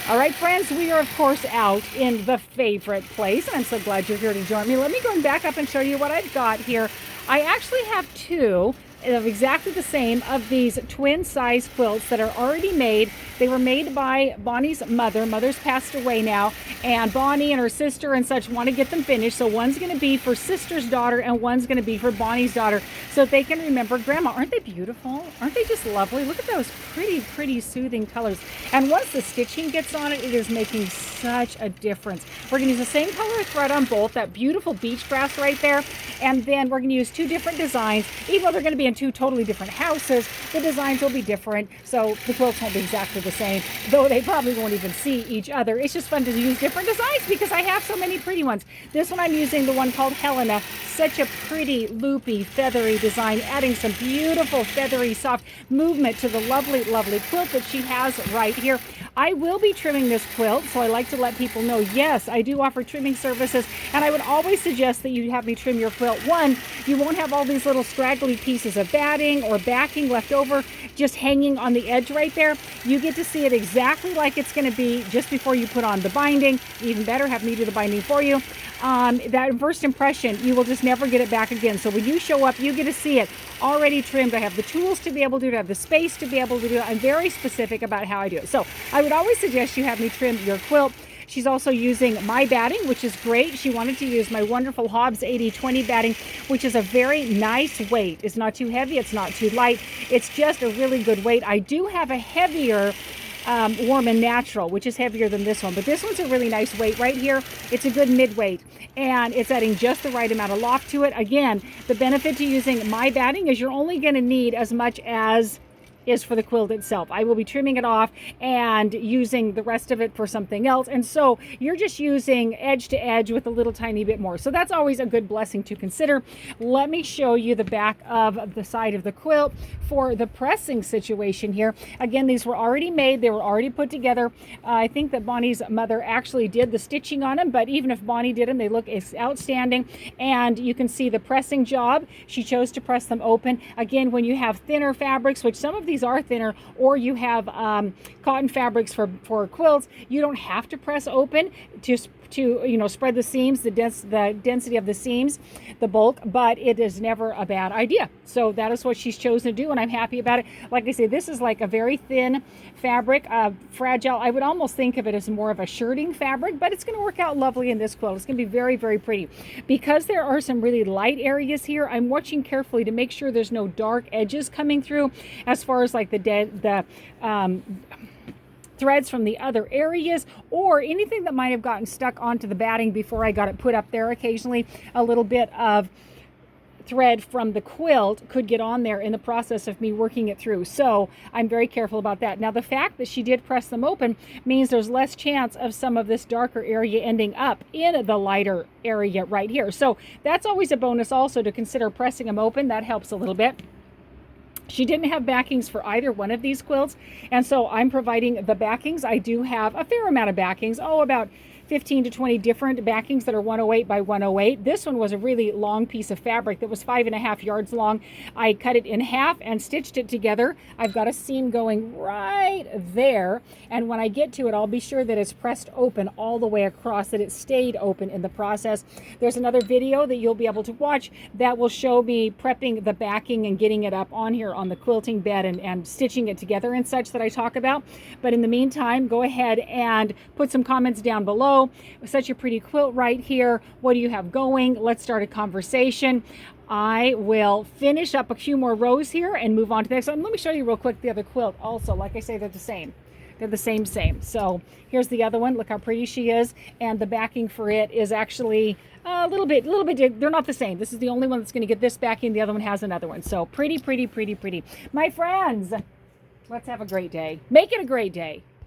All right, friends, we are, of course, out in the favorite place. I'm so glad you're here to join me. Let me go and back up and show you what I've got here. I actually have two of exactly the same of these twin size quilts that are already made. They were made by Bonnie's mother. Mother's passed away now, and Bonnie and her sister and such want to get them finished. So one's going to be for sister's daughter and one's going to be for Bonnie's daughter, so that they can remember Grandma. Aren't they beautiful? Aren't they just lovely? Look at those pretty soothing colors. And once the stitching gets on it, it is making such a difference. We're going to use the same color thread on both, that beautiful beach grass right there. And then we're going to use two different designs. Even though they're going to be in two totally different houses, the designs will be different. So the quilts won't be exactly the same, though they probably won't even see each other. It's just fun to use different designs because I have so many pretty ones. This one I'm using the one called HELENE. Such a pretty, loopy, feathery design, adding some beautiful, feathery, soft movement to the lovely quilt that she has right here. I will be trimming this quilt, so I like to let people know, yes, I do offer trimming services, and I would always suggest that you have me trim your quilt. One, you won't have all these little straggly pieces of batting or backing left over just hanging on the edge right there. You get to see it exactly like it's going to be just before you put on the binding. Even better, have me do the binding for you. That first impression, you will just never get it back again. So when you show up, you get to see it already trimmed. I have the tools to be able to do it. I have the space to be able to do it. I'm very specific about how I do it. So I would always suggest you have me trim your quilt. She's also using my batting, which is great. She wanted to use my wonderful Hobbs 80/20 batting, which is a very nice weight. It's not too heavy. It's not too light. It's just a really good weight. I do have a heavier Warm and Natural, which is heavier than this one, but this one's a really nice weight right here. It's a good mid-weight, and it's adding just the right amount of loft to it. Again, the benefit to using my batting is you're only going to need as much as is for the quilt itself. I will be trimming it off and using the rest of it for something else. And so you're just using edge to edge with a little tiny bit more. So that's always a good blessing to consider. Let me show you the back of the side of the quilt for the pressing situation here. Again, these were already made. They were already put together. I think that Bonnie's mother actually did the stitching on them, but even if Bonnie did them, they look outstanding. And you can see the pressing job. She chose to press them open. Again, when you have thinner fabrics, which some of these are thinner, or you have cotton fabrics for quilts, you don't have to press open to spread the seams, the density of the seams, the bulk, but it is never a bad idea. So that is what she's chosen to do, and I'm happy about it. Like I say, this is like a very thin fabric, fragile. I would almost think of it as more of a shirting fabric, but it's going to work out lovely in this quilt. It's going to be very pretty. Because there are some really light areas here, I'm watching carefully to make sure there's no dark edges coming through as far as like the threads from the other areas, or anything that might have gotten stuck onto the batting before I got it put up there. Occasionally a little bit of thread from the quilt could get on there in the process of me working it through. So I'm very careful about that. Now, the fact that she did press them open means there's less chance of some of this darker area ending up in the lighter area right here. So that's always a bonus also to consider pressing them open. That helps a little bit. She didn't have backings for either one of these quilts, and so I'm providing the backings. I do have a fair amount of backings, about 15 to 20 different backings that are 108 by 108. This one was a really long piece of fabric that was 5.5 yards long. I cut it in half and stitched it together. I've got a seam going right there, and when I get to it, I'll be sure that it's pressed open all the way across, that it stayed open in the process. There's another video that you'll be able to watch that will show me prepping the backing and getting it up on here on the quilting bed and stitching it together and such that I talk about. But in the meantime, go ahead and put some comments down below. Such a pretty quilt right here. What do you have going? Let's start a conversation. I will finish up a few more rows here and move on to the next one. Let me show you real quick the other quilt also. Like I say, they're the same. They're the same. So here's the other one. Look how pretty she is. And the backing for it is actually a little bit, they're not the same. This is the only one that's going to get this backing. The other one has another one. So pretty. My friends, let's have a great day. Make it a great day.